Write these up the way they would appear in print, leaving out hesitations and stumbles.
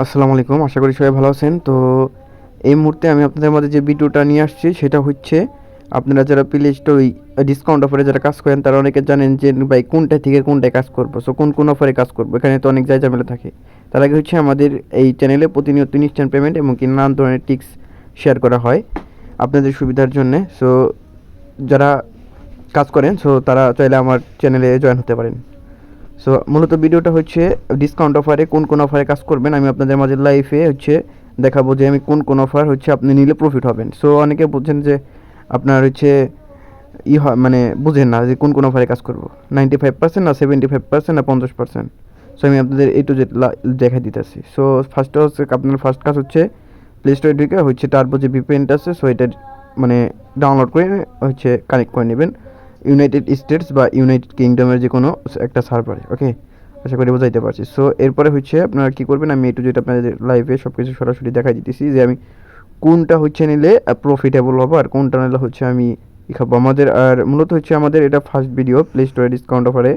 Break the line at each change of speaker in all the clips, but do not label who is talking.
আসসালামু আলাইকুম, আশা করি সবাই ভালো আছেন। তো এই মুহূর্তে আমি আপনাদের মাঝে যে ভিডিওটা নিয়ে আসছি সেটা হচ্ছে, আপনারা যারা প্লে স্টোর ডিসকাউন্ট অফারে যারা কাজ করেন তারা অনেকে জানেন যে ভাই কোনটা থেকে কোনটায় কাজ করবো, সো কোন কোন অফারে কাজ করবো, এখানে তো অনেক ঝামেলা থাকে। তার আগে হচ্ছে আমাদের এই চ্যানেলে প্রতিনিয়ত ইনস্ট্যান্ট পেমেন্ট এবং কি নানান ধরনের টিক্স শেয়ার করা হয় আপনাদের সুবিধার জন্যে। সো যারা কাজ করেন সো তারা চাইলে আমার চ্যানেলে জয়েন হতে পারেন। সো মূলত ভিডিওটা হচ্ছে ডিসকাউন্ট অফারে কোন কোন অফারে কাজ করবেন আমি আপনাদের মাঝে লাইভে হচ্ছে দেখাবো যে আমি কোন কোন অফার হচ্ছে আপনি নিলে প্রফিট হবেন। সো অনেকে বুঝছেন যে আপনার হচ্ছে হয় মানে বুঝেন না যে কোন কোন অফারে কাজ করবো, 95% না 75% না 50%। সো আমি আপনাদের এই টু জেড দেখা দিতেছি। সো ফার্স্টে হচ্ছে আপনার ফার্স্ট কাজ হচ্ছে প্লে স্টোরে ঢুকে হচ্ছে টার্বো যে ভিপিএনটা আছে সো এটা মানে ডাউনলোড করে হচ্ছে কানেক্ট করে নেবেন ইউনাইটেড স্টেটস বা ইউনাইটেড কিংডমের যে কোনো একটা সার্ভারে। ওকে, আশা করি বোঝাইতে পারছি। সো এরপরে হচ্ছে আপনারা কী করবেন, আমি একটু যেটা আপনাদের লাইভে সব কিছু সরাসরি দেখাই দিতেছি যে আমি কোনটা হচ্ছে নিলে প্রফিটেবল হবো আর কোনটা নিলে হচ্ছে আমি খাবো আমাদের। আর মূলত হচ্ছে আমাদের এটা ফার্স্ট ভিডিও প্লে স্টোরে ডিসকাউন্ট অফারে।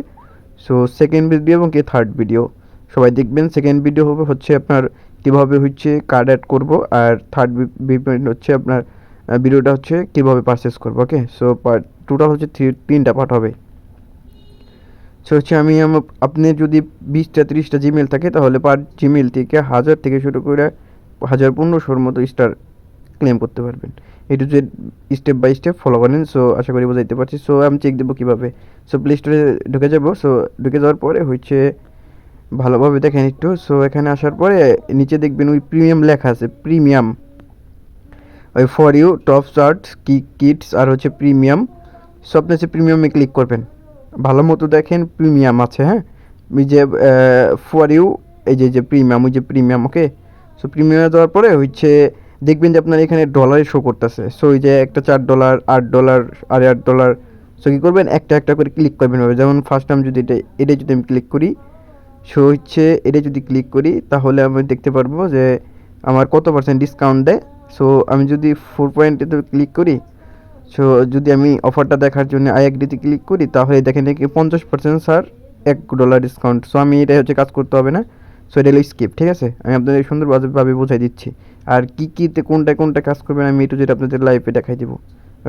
সো সেকেন্ড ভিডিও এবং কি থার্ড ভিডিও সবাই দেখবেন। সেকেন্ড ভিডিও হবে হচ্ছে আপনার কীভাবে হচ্ছে কার্ড অ্যাড করবো, আর থার্ড ভিডিও হচ্ছে আপনার ভিডিওটা হচ্ছে কীভাবে পারচেস করবো। ওকে, সো টোটাল হচ্ছে তিনটা পার্ট হবে। সো হচ্ছে আপনি যদি 20টা 30টা জিমেল থাকে তাহলে পার জিমেল থেকে 1000 থেকে শুরু করে 1500-র মতো স্টার ক্লেম করতে পারবেন। এটু যে স্টেপ বাই স্টেপ ফলো করেন। সো আশা করি বোঝাইতে পারছি। সো আমি চেক দেবো কীভাবে। সো প্লে স্টোরে ঢুকে যাবো। সো ঢুকে যাওয়ার পরে হচ্ছে ভালোভাবে দেখেন একটু। সো এখানে আসার পরে নিচে দেখবেন ওই প্রিমিয়াম লেখা আছে, প্রিমিয়াম ওই for you top chart kits আর হচ্ছে প্রিমিয়াম। সো আপনি হচ্ছে প্রিমিয়ামে ক্লিক করবেন, ভালো মতো দেখেন প্রিমিয়াম আছে। হ্যাঁ, ওই যে ফর ইউ এই যে প্রিমিয়াম, ওই যে প্রিমিয়াম। ওকে, সো প্রিমিয়ামে দেওয়ার পরে হচ্ছে দেখবেন যে আপনার এখানে ডলারে শো করতেছে। সো ওই যে একটা $4 $8 আর $8। সো কী করবেন, একটা একটা করে ক্লিক করবেন হবে। যেমন ফার্স্ট টাইম যদি এটা যদি আমি ক্লিক করি, সো হচ্ছে এটা যদি ক্লিক করি তাহলে আমি দেখতে পারবো যে আমার কত পার্সেন্ট ডিসকাউন্ট দেয়। সো আমি যদি 4 পয়েন্টে ক্লিক করি, সো যদি আমি অফারটা দেখার জন্য আইএগডিতে ক্লিক করি তাহলে দেখেন কি 50% স্যার $1 ডিসকাউন্ট। সো আমি এটা হচ্ছে কাজ করতে হবে না। সো এটা হলো স্কিপ। ঠিক আছে, আমি আপনাদের সুন্দরভাবে বোঝাই দিচ্ছি। আর কীতে কোনটা কাজ করবেন আমি একটু যেটা আপনাদের লাইভে দেখাই দেবো।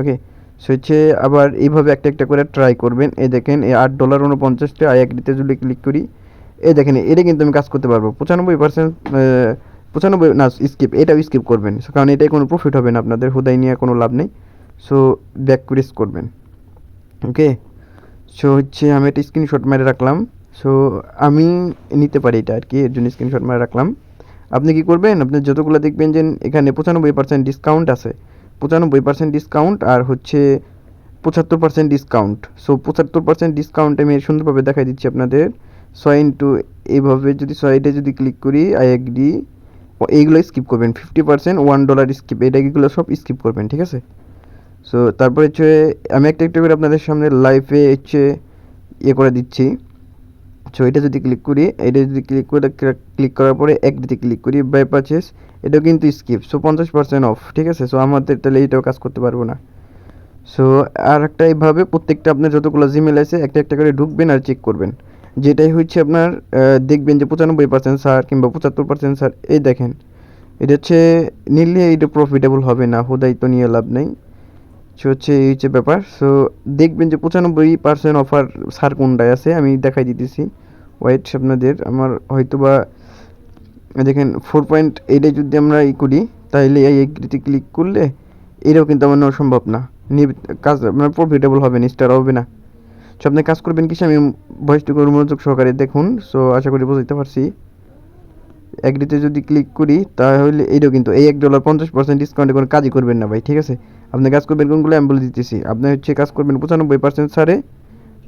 ওকে, সো হচ্ছে আবার এইভাবে একটা একটা করে ট্রাই করবেন। এই দেখেন এই $8.49 আইএগডিতে যদি ক্লিক করি, এই দেখেন এটা কিন্তু আমি কাজ করতে পারবো 95%। 95 না, স্কিপ, এটাও স্কিপ করবেন কারণ এটাই কোনো প্রফিট হবে না আপনাদের, হুদাই নিয়ে কোনো লাভ নেই। সো ব্যাক প্রেস করবেন। ওকে, সো হচ্ছে আমি একটা স্ক্রিনশট মেরে রাখলাম। সো আমি নিতে পারি এটা আর কি, এর জন্য স্ক্রিনশট মেরে রাখলাম। আপনি কি করবেন, আপনি যতগুলো দেখবেন যে এখানে 95% ডিসকাউন্ট আছে, 95% ডিসকাউন্ট আর হচ্ছে 75% ডিসকাউন্ট। সো 75% ডিসকাউন্ট আমি সুন্দরভাবে দেখাই দিচ্ছি আপনাদের। সো ইন্টু এইভাবে যদি এটা যদি ক্লিক করি আইএগডি, এইগুলো স্কিপ করবেন। 50% $1 স্কিপ, এগুলো সব স্কিপ করবেন। ঠিক আছে, সো তারপরে হচ্ছে আমি একটা একটা করে আপনাদের সামনে লাইভে হচ্ছে করে দিচ্ছি। সো এটা যদি ক্লিক করি, এটা যদি ক্লিক করার পরে একদিতে ক্লিক করি বাই পারচেস, এটাও কিন্তু স্কিপ। So 50% of. ঠিক আছে, সো আমাদের তাহলে এইটাও কাজ করতে পারবো না। সো আর একটা এইভাবে প্রত্যেকটা আপনার যতগুলো জিমেল আছে একটা একটা করে ঢুকবেন আর চেক করবেন। যেটাই হচ্ছে আপনার দেখবেন যে 95% ছাড় কিংবা 75% ছাড়। এই দেখেন এটা হচ্ছে নিলে এটা প্রফিটেবল হবে না, হুদাই তো নিয়ে লাভ নেই। সো হচ্ছে এই হচ্ছে ব্যাপার। সো দেখবেন যে 95% অফার সার কোনটায় আছে আমি দেখাই দিতেছি। ওয়েট আপনাদের, আমার হয়তো বা দেখেন 4 পয়েন্ট এইটা যদি আমরা করি তাহলে এই এগ্রিতে ক্লিক করলে এটাও কিন্তু আমার নেওয়া সম্ভব না, কাজ আপনার প্রফিটেবল হবে না, স্টার হবে না। সো আপনি কাজ করবেন কি, আমি ভয়েসটুকু মনোযোগ সহকারে দেখুন। সো আশা করি বুঝতে পারছি। এগ্রিতে যদি ক্লিক করি তাহলে এইটাও কিন্তু এই $1 ডিসকাউন্টে কোনো কাজই করবেন না ভাই। ঠিক আছে, আপনি কাজ করবেন কোনগুলো আমি বলে দিতেছি। আপনি হচ্ছে কাজ করবেন 95% ছাড়ে,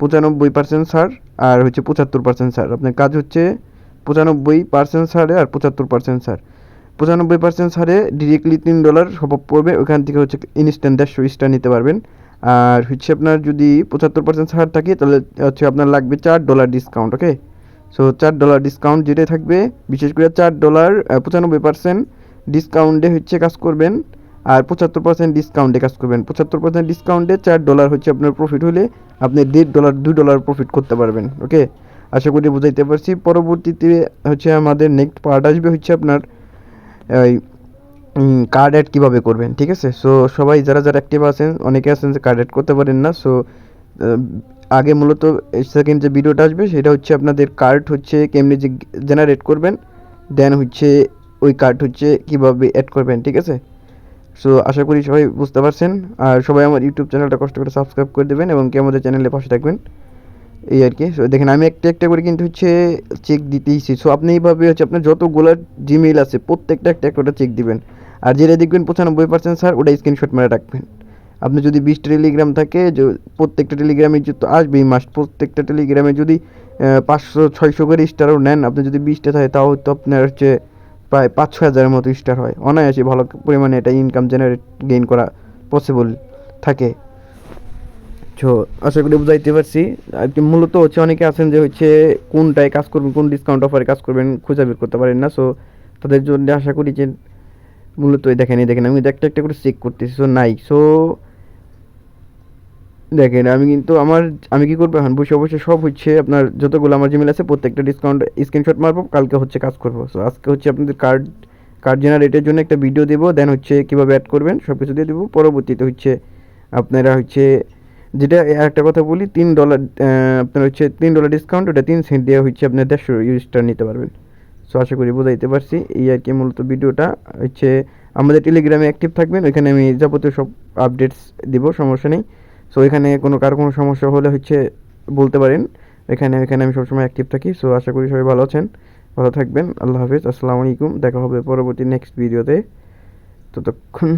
95% ছাড় আর হচ্ছে 75% ছাড়। আপনার কাজ হচ্ছে 95% ছাড়ে আর 75% ছাড়। 95% ছাড়ে ডিরেক্টলি $3 সব পড়বে, ওখান থেকে হচ্ছে ইনস্ট্যান্ট 150 স্টার নিতে পারবেন। আর হচ্ছে আপনার যদি 75% ছাড় থাকে তাহলে হচ্ছে আপনার লাগবে $4 ডিসকাউন্ট। ওকে, সো $4 ডিসকাউন্ট যেটাই থাকবে, বিশেষ করে $4 95% ডিসকাউন্টে হচ্ছে কাজ করবেন আর 75% ডিসকাউন্টে কাজ করবেন। 75% ডিসকাউন্টে $4 হচ্ছে আপনার প্রফিট হলে আপনি $1.5 $2 প্রফিট করতে পারবেন। ওকে, আশা করি বুঝাইতে পারছি। পরবর্তীতে হচ্ছে আমাদের নেক্সট পার্ট আসবে হচ্ছে আপনার এই কার্ড অ্যাড কীভাবে করবেন, ঠিক আছে? সো সবাই যারা যারা অ্যাক্টিভ আছেন, অনেকে আছেন যে কার্ড অ্যাড করতে পারেন না। সো আগে মূলত সেকেন্ড যে ভিডিওটা আসবে সেটা হচ্ছে আপনাদের কার্ড হচ্ছে কেমনি যে জেনারেট করবেন, দেন হচ্ছে ওই কার্ড হচ্ছে কীভাবে অ্যাড করবেন, ঠিক আছে? সো আশা করি সবাই বুঝতে পারছেন। আর সবাই আমার ইউটিউব চ্যানেলটা কষ্ট করে সাবস্ক্রাইব করে দেবেন এবং কি আমাদের চ্যানেলে পাশে থাকবেন, এই আর কি। সো দেখেন আমি একটা একটা করে কিন্তু হচ্ছে চেক দিতেইছি। সো আপনি এইভাবে হচ্ছে আপনার যতগুলো জিমেইল আছে প্রত্যেকটা একটা একটা করে চেক দিবেন। আর যেটা দেখবেন 95% স্যার ওটা স্ক্রিনশট মেরে রাখবেন। আপনি যদি 20টা টেলিগ্রাম থাকে, প্রত্যেকটা টেলিগ্রামে তো আসবেই মাস্ট, প্রত্যেকটা টেলিগ্রামে যদি 500-600 করে স্টারও নেন, আপনি যদি 20টা থাকে তাও তো আপনার হচ্ছে প্রায় 5-6 হাজারের মতো স্টার হয়, অনায়াসে ভালো পরিমাণে এটা ইনকাম জেনারেট গেইন করা পসিবল থাকে। তো আশা করি বুঝাইতে পারছি। আর কি মূলত হচ্ছে অনেকে আছেন যে হচ্ছে কোনটায় কাজ করবেন, কোন ডিসকাউন্ট অফারে কাজ করবেন খুঁজে বের করতে পারেন না। সো তাদের জন্য আশা করি যে মূলত দেখেন আমি একটা একটা করে চেক করতেছি। সো নাই। সো দেখেন আমি কি করবো এখন বসে বসে সব হচ্ছে আপনার যতগুলো আমার জিমেল আছে প্রত্যেকটা ডিসকাউন্ট স্ক্রিনশট মারবো, কালকে হচ্ছে কাজ করবো। সো আজকে হচ্ছে আপনাদের কার্ড কার্ড জেনারেটের জন্য একটা ভিডিও দেবো, দেন হচ্ছে কীভাবে অ্যাড করবেন সব কিছু দিয়ে দেবো। পরবর্তীতে হচ্ছে আপনারা হচ্ছে যেটা একটা কথা বলি, $3 আপনার হচ্ছে $3 ডিসকাউন্ট, ওটা 3 সেন্ট দিয়ে হচ্ছে আপনার 150 ইউজটা নিতে পারবেন। সো আশা করি বোঝাইতে পারছি। এই আর কি মূলত ভিডিওটা হচ্ছে আমাদের টেলিগ্রামে অ্যাক্টিভ থাকবেন, ওইখানে আমি যাবতীয় সব আপডেটস দিব, সমস্যা নেই। সো এখানে কারো কোনো সমস্যা হলে হচ্ছে বলতে পারেন, এখানে আমি সবসময় অ্যাক্টিভ থাকি। সো আশা করি সবাই ভালো আছেন, ভালো থাকবেন। আল্লাহ হাফিজ, আসসালামু আলাইকুম। দেখা হবে পরবর্তী নেক্সট ভিডিওতে। ততক্ষণ